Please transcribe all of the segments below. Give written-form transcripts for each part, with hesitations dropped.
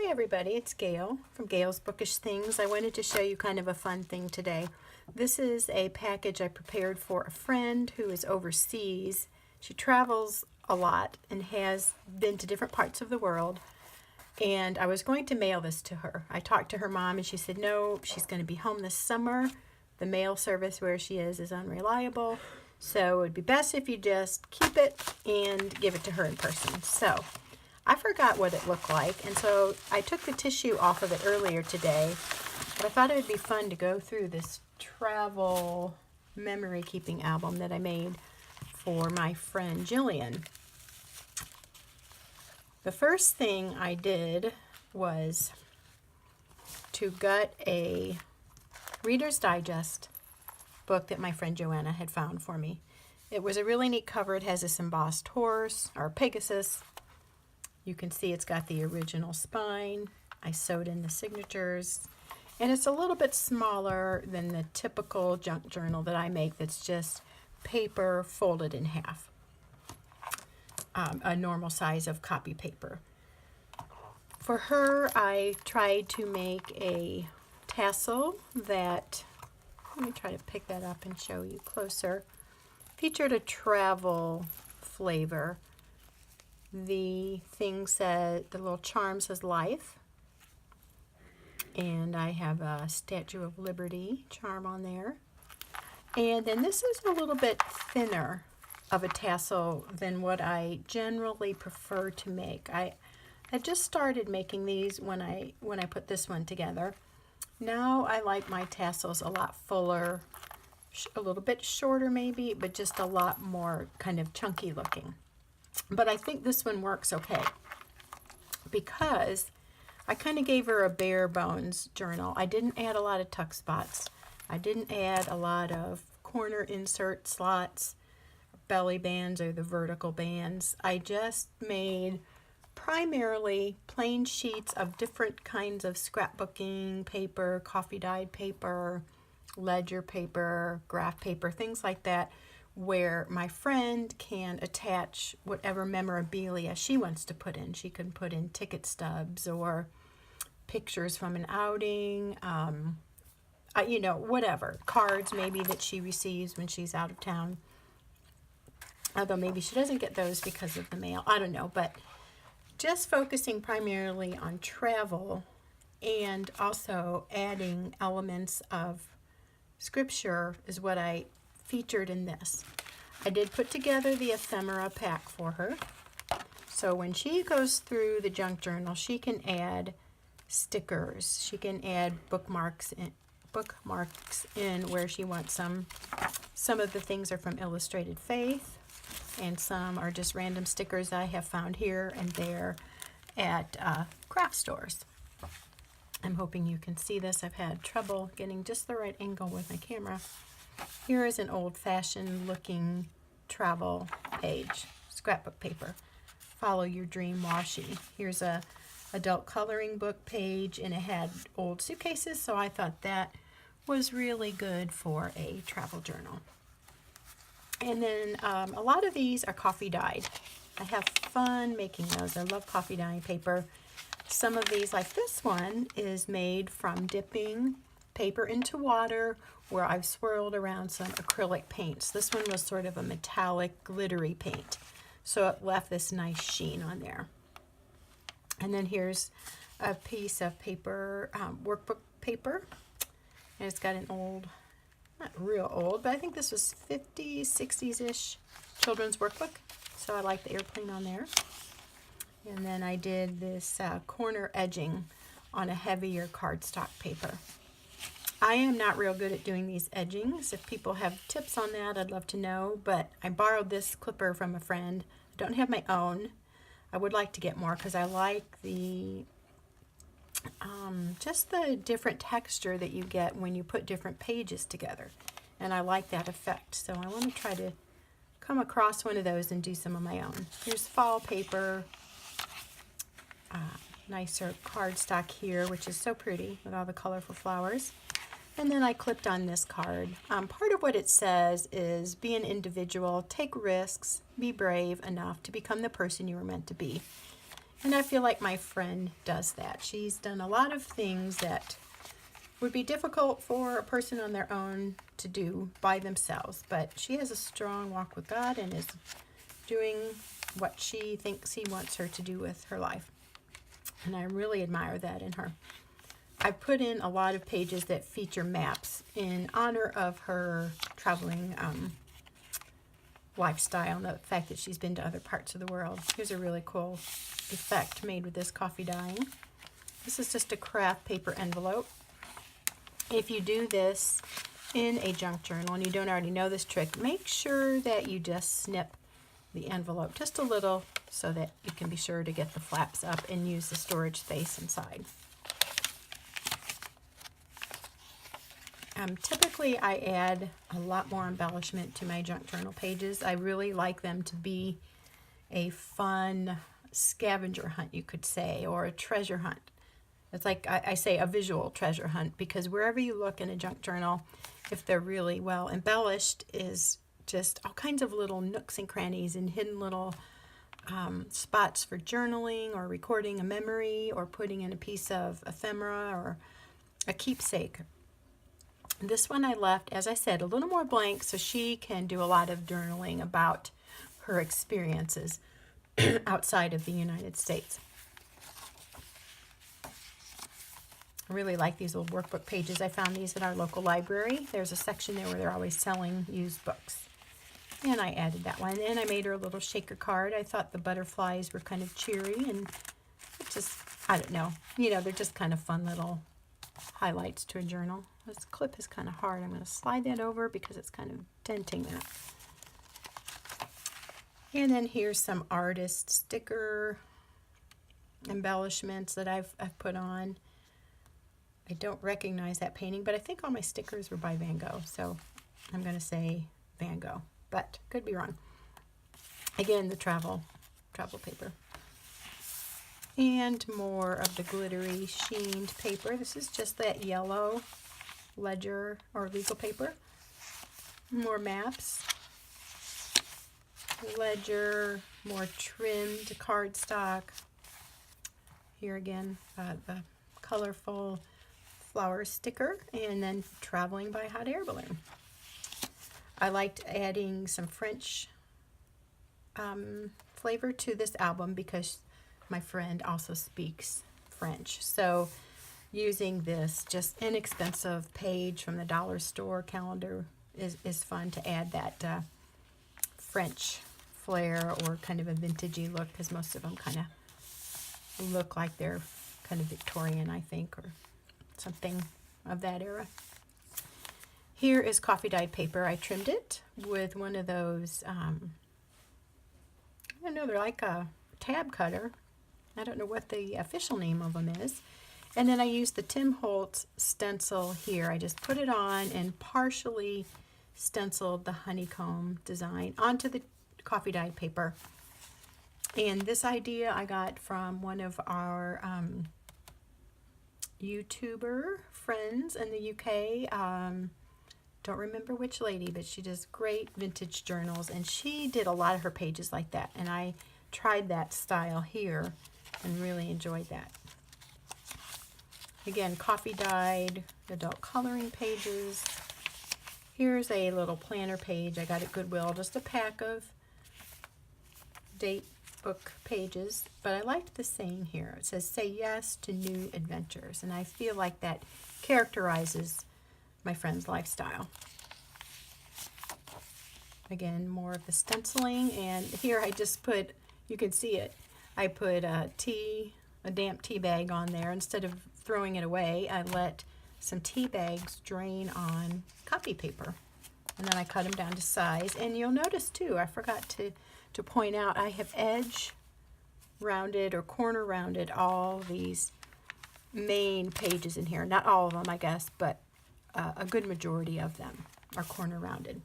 Hey everybody, it's Gail from Gail's Bookish Things. I wanted to show you kind of a fun thing today. This is a package I prepared for a friend who is overseas. She travels a lot and has been to different parts of the world, and I was going to mail this to her. I talked to her mom and she said no, she's going to be home this summer. The mail service where she is unreliable, so it would be best if you just keep it and give it to her in person. So I forgot what it looked like, and so I took the tissue off of it earlier today, but I thought it would be fun to go through this travel memory keeping album that I made for my friend Jillian. The first thing I did was to gut a Reader's Digest book that my friend Joanna had found for me. It was a really neat cover. It has this embossed horse, or Pegasus. You can see it's got the original spine. I sewed in the signatures. And it's a little bit smaller than the typical junk journal that I make that's just paper folded in half. A normal size of copy paper. For her, I tried to make a tassel that, let me try to pick that up and show you closer, featured a travel flavor. The thing said, the little charm says life, and I have a Statue of Liberty charm on there. And then this is a little bit thinner of a tassel than what I generally prefer to make. I just started making these when I put this one together. Now I like my tassels a lot fuller, a little bit shorter maybe, but just a lot more kind of chunky looking. But I think this one works okay because I kind of gave her a bare bones journal. I didn't add a lot of tuck spots. I didn't add a lot of corner insert slots, belly bands, or the vertical bands. I just made primarily plain sheets of different kinds of scrapbooking paper, coffee dyed paper, ledger paper, graph paper, things like that, where my friend can attach whatever memorabilia she wants to put in. She can put in ticket stubs or pictures from an outing, you know, whatever. Cards maybe that she receives when she's out of town. Although maybe she doesn't get those because of the mail. I don't know, but just focusing primarily on travel and also adding elements of scripture is what I featured in this. I did put together the ephemera pack for her, so when she goes through the junk journal, she can add stickers, she can add bookmarks in where she wants some. Some of the things are from Illustrated Faith, and some are just random stickers I have found here and there at craft stores. I'm hoping you can see this. I've had trouble getting just the right angle with my camera. Here is an old-fashioned looking travel page, scrapbook paper. Follow Your Dream washi. Here's a adult coloring book page, and it had old suitcases, so I thought that was really good for a travel journal. And then a lot of these are coffee dyed. I have fun making those. I love coffee dyeing paper. Some of these, like this one, is made from dipping paper into water where I've swirled around some acrylic paints. This one was sort of a metallic glittery paint, so it left this nice sheen on there. And then here's a piece of paper, workbook paper, and it's got an old, not real old, but I think this was 50s, 60s-ish children's workbook, so I like the airplane on there. And then I did this corner edging on a heavier cardstock paper. I am not real good at doing these edgings. If people have tips on that, I'd love to know, but I borrowed this clipper from a friend. I don't have my own. I would like to get more because I like the just the different texture that you get when you put different pages together, and I like that effect. So I want to try to come across one of those and do some of my own. Here's fall paper, nicer cardstock here, which is so pretty with all the colorful flowers. And then I clipped on this card. Part of what it says is be an individual, take risks, be brave enough to become the person you were meant to be. And I feel like my friend does that. She's done a lot of things that would be difficult for a person on their own to do by themselves, but she has a strong walk with God and is doing what she thinks he wants her to do with her life. And I really admire that in her. I put in a lot of pages that feature maps in honor of her traveling lifestyle and the fact that she's been to other parts of the world. Here's a really cool effect made with this coffee dyeing. This is just a craft paper envelope. If you do this in a junk journal and you don't already know this trick, make sure that you just snip the envelope just a little so that you can be sure to get the flaps up and use the storage space inside. Typically I add a lot more embellishment to my junk journal pages. I really like them to be a fun scavenger hunt, you could say, or a treasure hunt. It's like I say, a visual treasure hunt, because wherever you look in a junk journal, if they're really well embellished, is just all kinds of little nooks and crannies and hidden little spots for journaling or recording a memory or putting in a piece of ephemera or a keepsake. This one I left, as I said, a little more blank so she can do a lot of journaling about her experiences outside of the United States. I really like these little workbook pages. I found these at our local library. There's a section there where they're always selling used books. And I added that one. And I made her a little shaker card. I thought the butterflies were kind of cheery and it just, I don't know. You know, they're just kind of fun little highlights to a journal. This clip is kind of hard. I'm going to slide that over because it's kind of denting that. And then here's some artist sticker embellishments that I've put on. I don't recognize that painting, but I think all my stickers were by Van Gogh, so I'm going to say Van Gogh, but could be wrong. Again, the travel paper. And more of the glittery sheened paper. This is just that yellow ledger or legal paper. More maps. Ledger, more trimmed cardstock. Here again, the colorful flower sticker, and then traveling by hot air balloon. I liked adding some French flavor to this album because my friend also speaks French. So using this just inexpensive page from the dollar store calendar is fun to add that French flair or kind of a vintagey look, because most of them kind of look like they're kind of Victorian, I think, or something of that era. Here is coffee dyed paper. I trimmed it with one of those, I don't know, they're like a tab cutter. I don't know what the official name of them is. And then I used the Tim Holtz stencil here. I just put it on and partially stenciled the honeycomb design onto the coffee dyed paper. And this idea I got from one of our YouTuber friends in the UK. Don't remember which lady, but she does great vintage journals, and she did a lot of her pages like that, and I tried that style here and really enjoyed that. Again, coffee dyed adult coloring pages. Here's a little planner page I got at Goodwill, just a pack of date book pages, but I liked the saying here. It says, "Say yes to new adventures," and I feel like that characterizes my friend's lifestyle. Again, more of the stenciling, and here I just put, you can see it, I put a damp tea bag on there. Instead of throwing it away, I let some tea bags drain on copy paper, and then I cut them down to size. And you'll notice too, I forgot to point out, I have edge rounded or corner rounded all these main pages in here. Not all of them, I guess, but a good majority of them are corner rounded.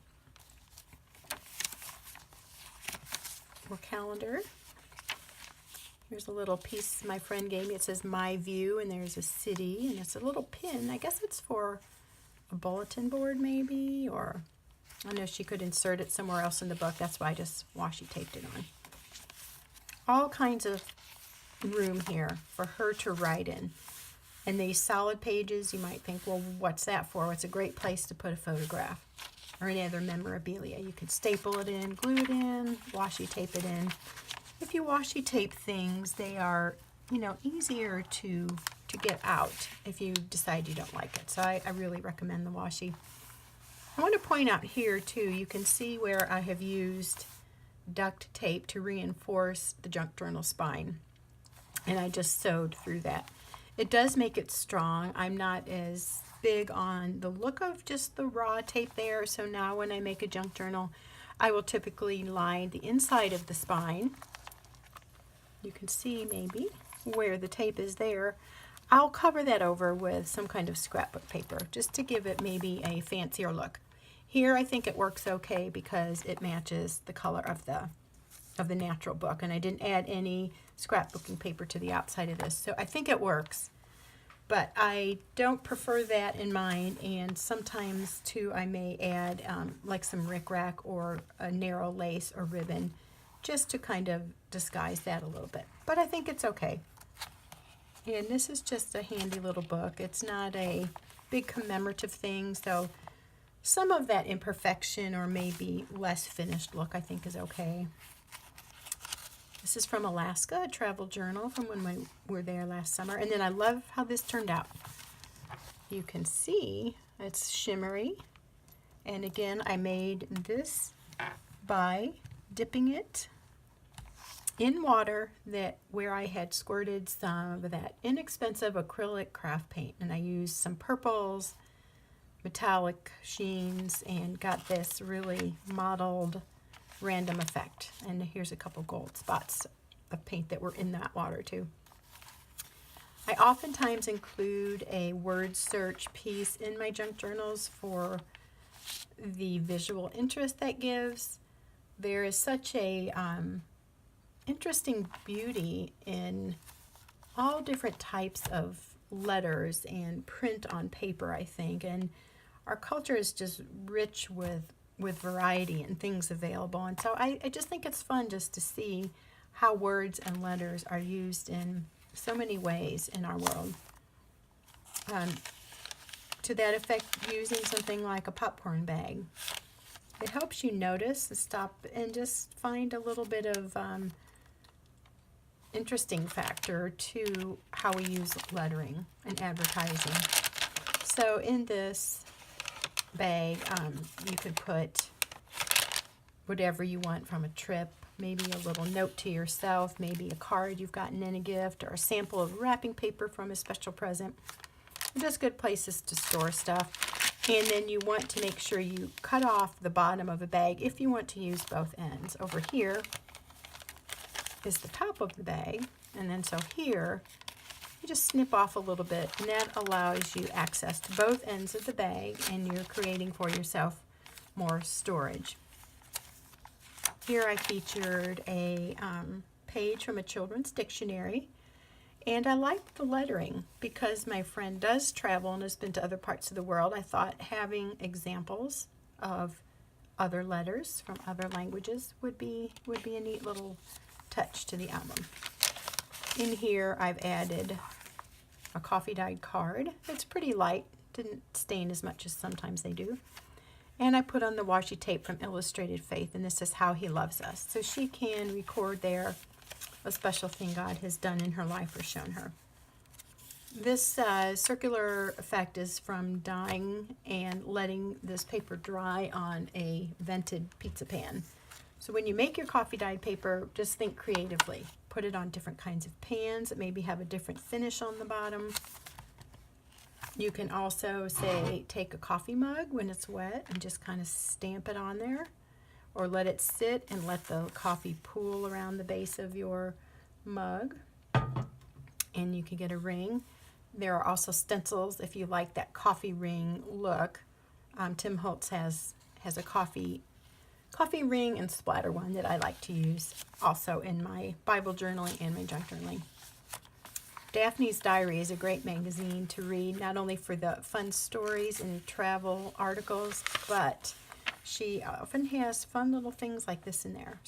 More calendar. Here's a little piece my friend gave me. It says "My View," and there's a city, and it's a little pin. I guess it's for a bulletin board maybe, or I know she could insert it somewhere else in the book. That's why I just washi taped it on. All kinds of room here for her to write in. And these solid pages, you might think, well, what's that for? It's a great place to put a photograph or any other memorabilia. You could staple it in, glue it in, washi tape it in. If you washi tape things, they are, you know, easier to get out if you decide you don't like it. So I really recommend the washi. I want to point out here too, you can see where I have used duct tape to reinforce the junk journal spine. And I just sewed through that. It does make it strong. I'm not as big on the look of just the raw tape there. So now when I make a junk journal, I will typically line the inside of the spine. You can see maybe where the tape is there. I'll cover that over with some kind of scrapbook paper just to give it maybe a fancier look. Here I think it works okay because it matches the color of the natural book, and I didn't add any scrapbooking paper to the outside of this, so I think it works. But I don't prefer that in mine, and sometimes too I may add like some rickrack or a narrow lace or ribbon just to kind of disguise that a little bit. But I think it's okay. And this is just a handy little book. It's not a big commemorative thing, so some of that imperfection or maybe less finished look I think is okay. This is from Alaska, a travel journal from when we were there last summer. And then I love how this turned out. You can see it's shimmery. And again, I made this by dipping it in water where I had squirted some of that inexpensive acrylic craft paint. And I used some purples, metallic sheens, and got this really mottled random effect. And here's a couple gold spots of paint that were in that water too. I oftentimes include a word search piece in my junk journals for the visual interest that gives. There is such a interesting beauty in all different types of letters and print on paper, I think, and our culture is just rich with variety and things available. And so I just think it's fun just to see how words and letters are used in so many ways in our world. To that effect, using something like a popcorn bag. It helps you notice and stop and just find a little bit of interesting factor to how we use lettering and advertising. So in this bag, you could put whatever you want from a trip, maybe a little note to yourself, maybe a card you've gotten in a gift, or a sample of wrapping paper from a special present. Just good places to store stuff. And then you want to make sure you cut off the bottom of a bag if you want to use both ends. Over here is the top of the bag, and then so here you just snip off a little bit, and that allows you access to both ends of the bag, and you're creating for yourself more storage. Here I featured a page from a children's dictionary, and I liked the lettering because my friend does travel and has been to other parts of the world. I thought having examples of other letters from other languages would be a neat little touch to the album. In here I've added a coffee dyed card. It's pretty light, didn't stain as much as sometimes they do. And I put on the washi tape from Illustrated Faith, and this is How He Loves Us. So she can record there a special thing God has done in her life or shown her. This circular effect is from dyeing and letting this paper dry on a vented pizza pan. So when you make your coffee dyed paper, just think creatively. Put it on different kinds of pans that maybe have a different finish on the bottom. You can also, say, take a coffee mug when it's wet and just kind of stamp it on there, or let it sit and let the coffee pool around the base of your mug, and you can get a ring. There are also stencils if you like that coffee ring look. Tim Holtz has a coffee ring and splatter one that I like to use also in my Bible journaling and my junk journaling. Daphne's Diary is a great magazine to read, not only for the fun stories and travel articles, but she often has fun little things like this in there.